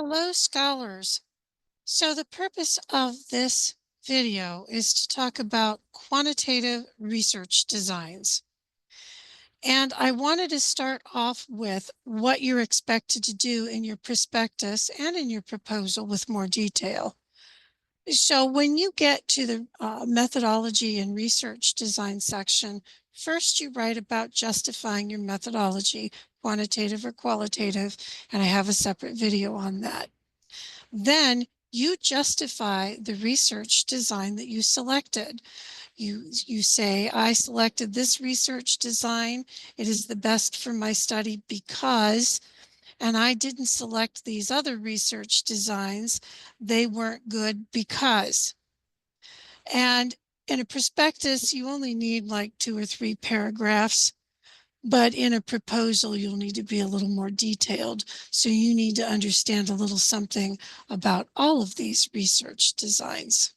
Hello, scholars. So the purpose of this video is to talk about quantitative research designs. And I wanted to start off with what you're expected to do in your prospectus and in your proposal with more detail. So when you get to the methodology and research design section, first you write about justifying your methodology, quantitative or qualitative, and I have a separate video on that. Then you justify the research design that you selected. You say, I selected this research design. It is the best for my study because, and I didn't select these other research designs. They weren't good because. And in a prospectus, you only need like 2 or 3 paragraphs. But in a proposal, you'll need to be a little more detailed. So you need to understand a little something about all of these research designs.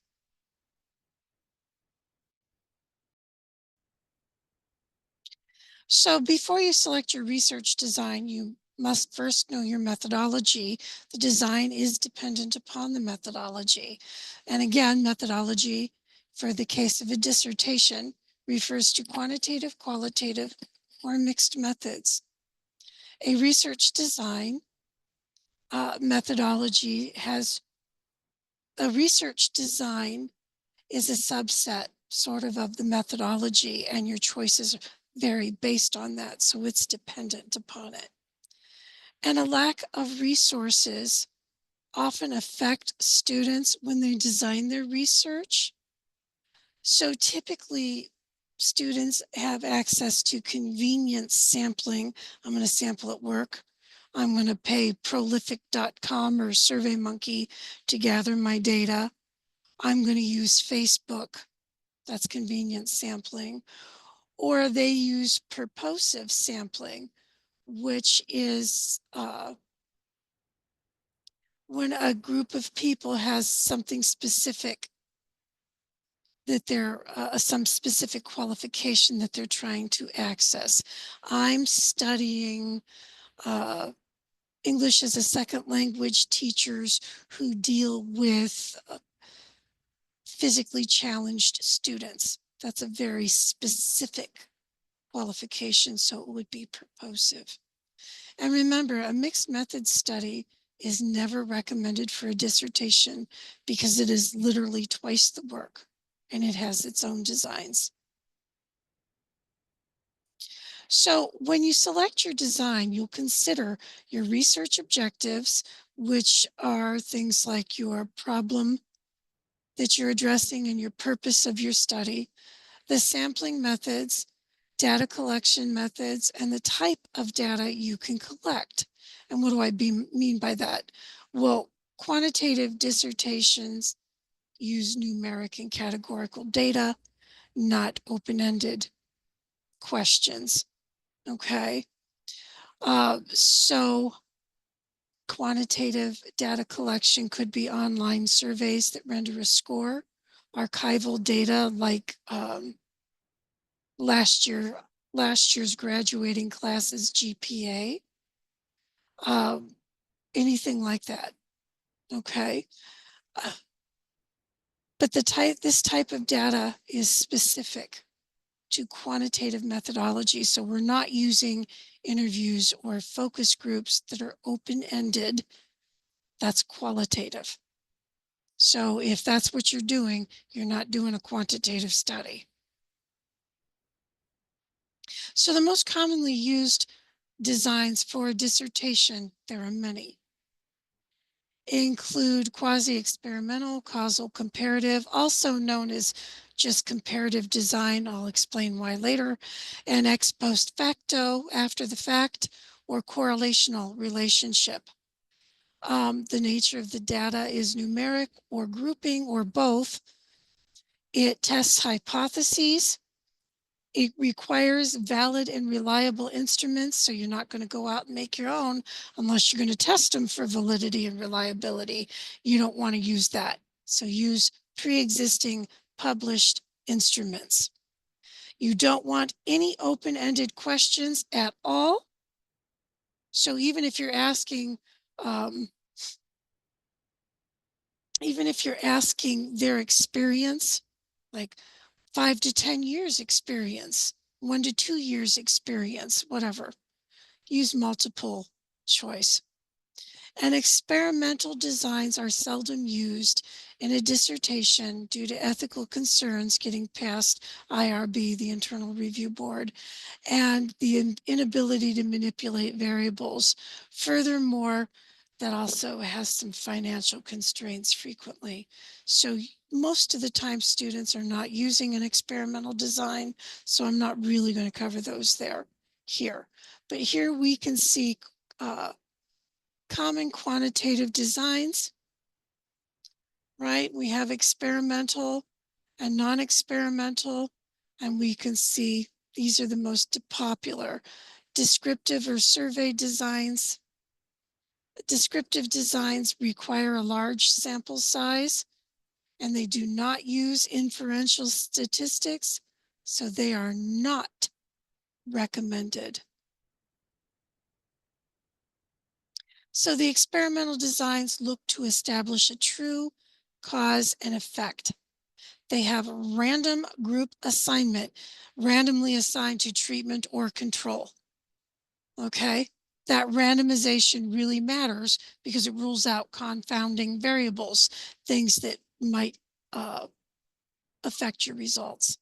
So before you select your research design, you must first know your methodology. The design is dependent upon the methodology. And again, methodology, for the case of a dissertation, refers to quantitative, qualitative, or mixed methods. A research design methodology has a research design is a subset sort of the methodology, and your choices vary based on that. So it's dependent upon it. And a lack of resources often affect students when they design their research. So typically students have access to convenience sampling. I'm going to sample at work. I'm going to pay prolific.com or SurveyMonkey to gather my data. I'm going to use Facebook. That's convenience sampling. Or they use purposive sampling, which is when a group of people has something specific that they're some specific qualification that they're trying to access. I'm studying English as a second language teachers who deal with physically challenged students. That's a very specific qualification, so it would be purposive. And remember, a mixed method study is never recommended for a dissertation because it is literally twice the work and it has its own designs. So when you select your design, you'll consider your research objectives, which are things like your problem that you're addressing and your purpose of your study, the sampling methods, data collection methods, and the type of data you can collect. And what do I mean by that? Well, quantitative dissertations use numeric and categorical data, not open-ended questions. Okay. So quantitative data collection could be online surveys that render a score, archival data like last year's graduating class's GPA, anything like that. Okay. But this type of data is specific to quantitative methodology. So we're not using interviews or focus groups that are open-ended. That's qualitative. So if that's what you're doing, you're not doing a quantitative study. So the most commonly used designs for a dissertation, there are many, include quasi-experimental, causal comparative, also known as just comparative design. I'll explain why later, and ex post facto, after the fact, or correlational relationship. The nature of the data is numeric or grouping or both. It tests hypotheses. It requires valid and reliable instruments, so you're not going to go out and make your own unless you're going to test them for validity and reliability. You don't want to use that. So use pre-existing published instruments. You don't want any open-ended questions at all. So even if you're asking even if you're asking their experience, like 5 to 10 years experience, 1 to 2 years experience, whatever. Use multiple choice. And experimental designs are seldom used in a dissertation due to ethical concerns getting past IRB, the Internal Review Board, and the inability to manipulate variables. Furthermore, that also has some financial constraints frequently. So most of the time students are not using an experimental design, so I'm not really going to cover those here. But here we can see common quantitative designs, right? We have experimental and non-experimental, and we can see these are the most popular. Descriptive or survey designs. Descriptive designs require a large sample size, and they do not use inferential statistics, so they are not recommended. So the experimental designs look to establish a true cause and effect. They have random group assignment, randomly assigned to treatment or control. Okay, that randomization really matters because it rules out confounding variables, things that might affect your results.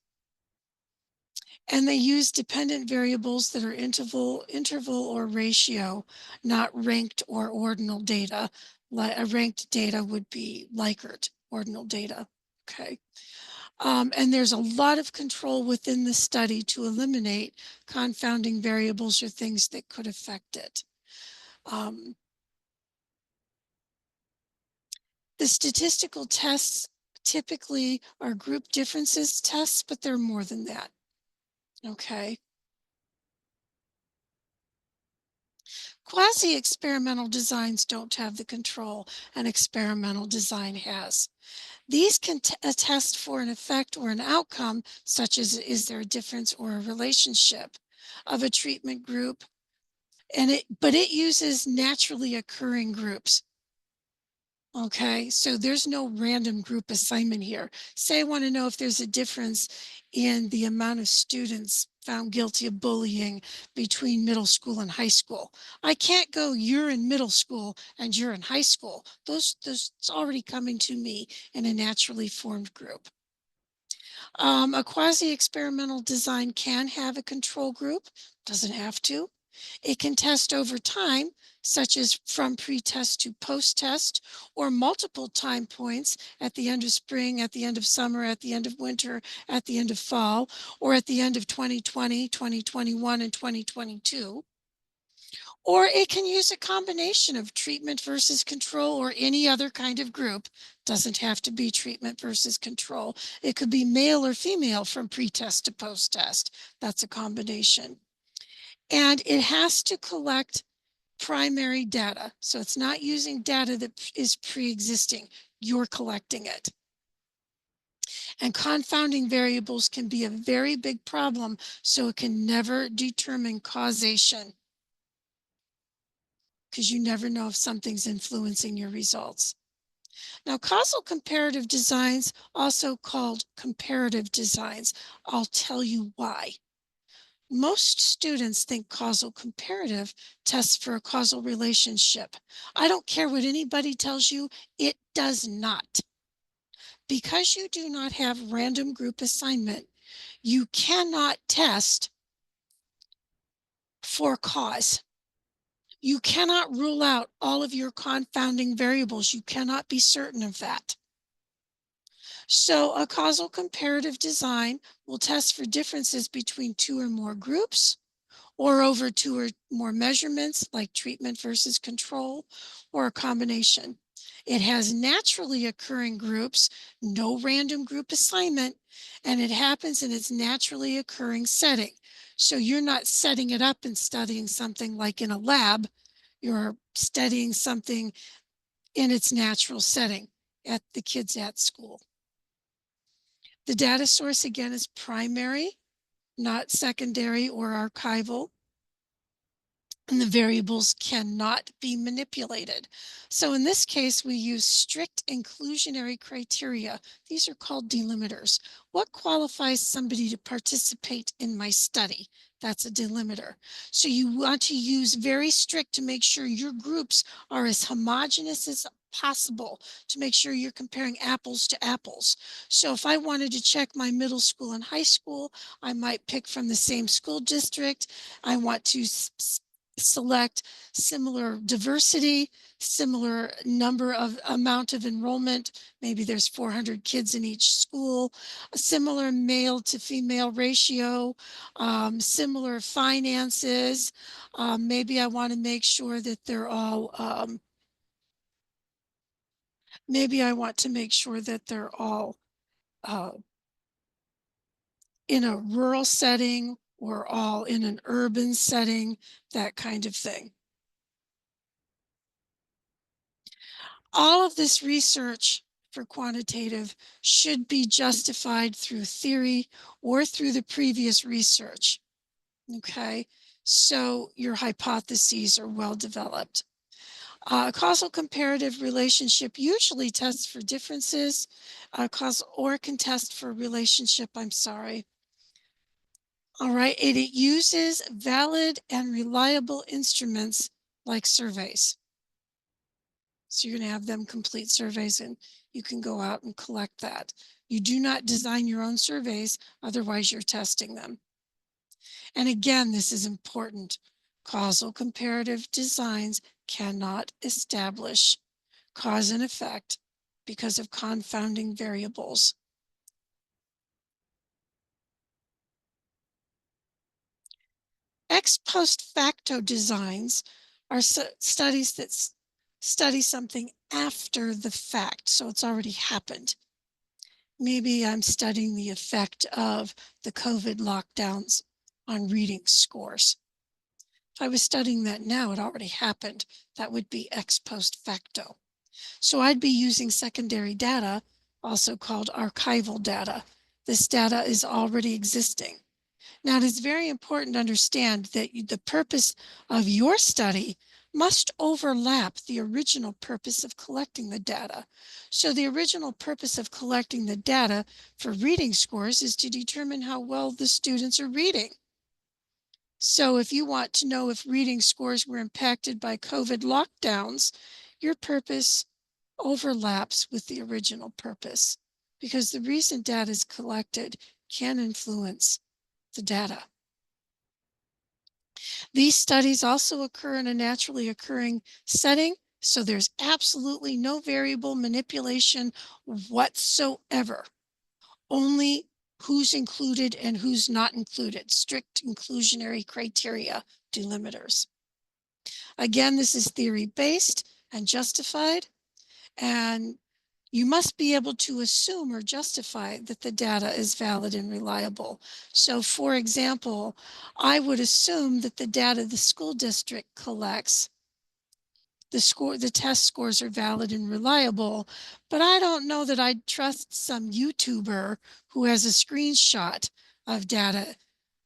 And they use dependent variables that are interval or ratio, not ranked or ordinal data. A ranked data would be Likert, ordinal data. Okay. And there's a lot of control within the study to eliminate confounding variables or things that could affect it. The statistical tests typically are group differences tests, but they're more than that. Okay. Quasi-experimental designs don't have the control an experimental design has. These can attest for an effect or an outcome, such as is there a difference or a relationship of a treatment group, but it uses naturally occurring groups. Okay, so there's no random group assignment here. Say I want to know if there's a difference in the amount of students found guilty of bullying between middle school and high school. I can't go, you're in middle school and you're in high school. Those it's already coming to me in a naturally formed group. A quasi-experimental design can have a control group, doesn't have to. It can test over time, such as from pre-test to post-test, or multiple time points at the end of spring, at the end of summer, at the end of winter, at the end of fall, or at the end of 2020, 2021, and 2022. Or it can use a combination of treatment versus control or any other kind of group. Doesn't have to be treatment versus control. It could be male or female from pre-test to post-test. That's a combination. And it has to collect primary data. So it's not using data that is pre-existing. You're collecting it. And confounding variables can be a very big problem, so it can never determine causation because you never know if something's influencing your results. Now, causal comparative designs, also called comparative designs, I'll tell you why. Most students think causal comparative tests for a causal relationship. I don't care what anybody tells you, it does not. Because you do not have random group assignment, you cannot test for cause. You cannot rule out all of your confounding variables. You cannot be certain of that. So a causal comparative design will test for differences between two or more groups, or over two or more measurements like treatment versus control, or a combination. It has naturally occurring groups, no random group assignment, and it happens in its naturally occurring setting. So you're not setting it up and studying something like in a lab, you're studying something in its natural setting at the kids at school. The data source again is primary, not secondary or archival. and the variables cannot be manipulated. So in this case, we use strict inclusionary criteria. These are called delimiters. What qualifies somebody to participate in my study? That's a delimiter. So you want to use very strict to make sure your groups are as homogeneous as possible, to make sure you're comparing apples to apples. So if I wanted to check my middle school and high school, I might pick from the same school district. I want to select similar diversity, similar number of amount of enrollment. Maybe there's 400 kids in each school, a similar male to female ratio, similar finances. Maybe I want to make sure that they're all, maybe I want to make sure that they're all uh, in a rural setting or all in an urban setting, that kind of thing. All of this research for quantitative should be justified through theory or through the previous research. Okay, so your hypotheses are well developed. Causal comparative relationship usually tests for differences, causal or can test for relationship, I'm sorry. All right, it uses valid and reliable instruments like surveys. So you're going to have them complete surveys and you can go out and collect that. You do not design your own surveys, otherwise you're testing them. And again, this is important. Causal comparative designs cannot establish cause and effect because of confounding variables. Ex post facto designs are studies that study something after the fact, so it's already happened. Maybe I'm studying the effect of the COVID lockdowns on reading scores. If I was studying that now, it already happened. That would be ex post facto. So I'd be using secondary data, also called archival data. This data is already existing. Now, it is very important to understand that the purpose of your study must overlap the original purpose of collecting the data. So the original purpose of collecting the data for reading scores is to determine how well the students are reading. So if you want to know if reading scores were impacted by COVID lockdowns, your purpose overlaps with the original purpose because the reason data is collected can influence the data. These studies also occur in a naturally occurring setting, so there's absolutely no variable manipulation whatsoever. Only who's included and who's not included. Strict inclusionary criteria, delimiters. Again, this is theory-based and justified, and you must be able to assume or justify that the data is valid and reliable. So for example, I would assume that the data the school district collects, the test scores are valid and reliable, but I don't know that I'd trust some YouTuber who has a screenshot of data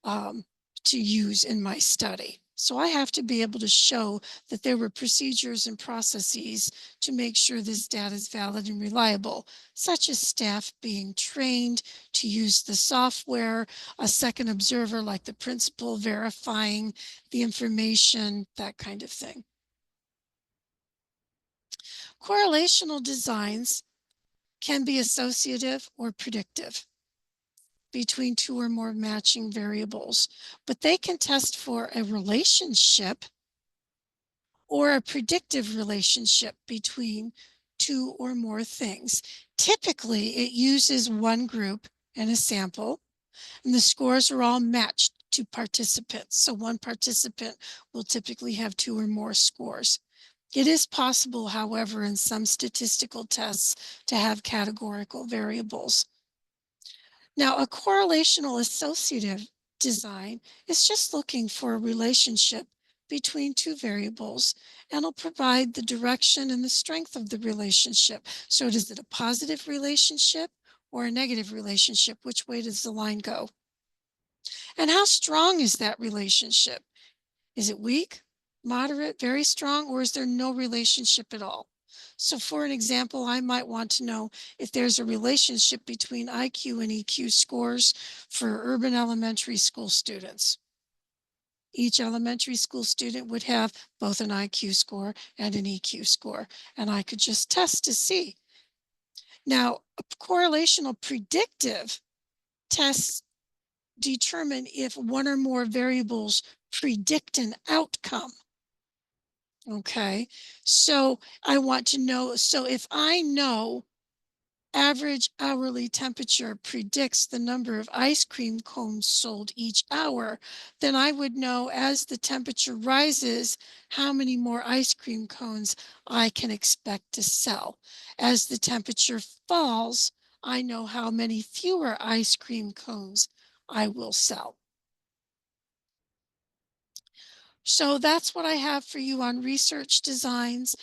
to use in my study. So I have to be able to show that there were procedures and processes to make sure this data is valid and reliable, such as staff being trained to use the software, a second observer like the principal verifying the information, that kind of thing. Correlational designs can be associative or predictive between two or more matching variables, but they can test for a relationship or a predictive relationship between two or more things. Typically, it uses one group and a sample, and the scores are all matched to participants. So one participant will typically have two or more scores. It is possible, however, in some statistical tests to have categorical variables. Now, a correlational associative design is just looking for a relationship between two variables and will provide the direction and the strength of the relationship. So is it a positive relationship or a negative relationship? Which way does the line go? And how strong is that relationship? Is it weak? moderate, very strong, or is there no relationship at all? So for an example, I might want to know if there's a relationship between IQ and EQ scores for urban elementary school students. Each elementary school student would have both an IQ score and an EQ score, and I could just test to see. Now, correlational predictive tests determine if one or more variables predict an outcome. Okay, so I want to know, so if I know average hourly temperature predicts the number of ice cream cones sold each hour, then I would know as the temperature rises how many more ice cream cones I can expect to sell. As the temperature falls, I know how many fewer ice cream cones I will sell. So that's what I have for you on research designs.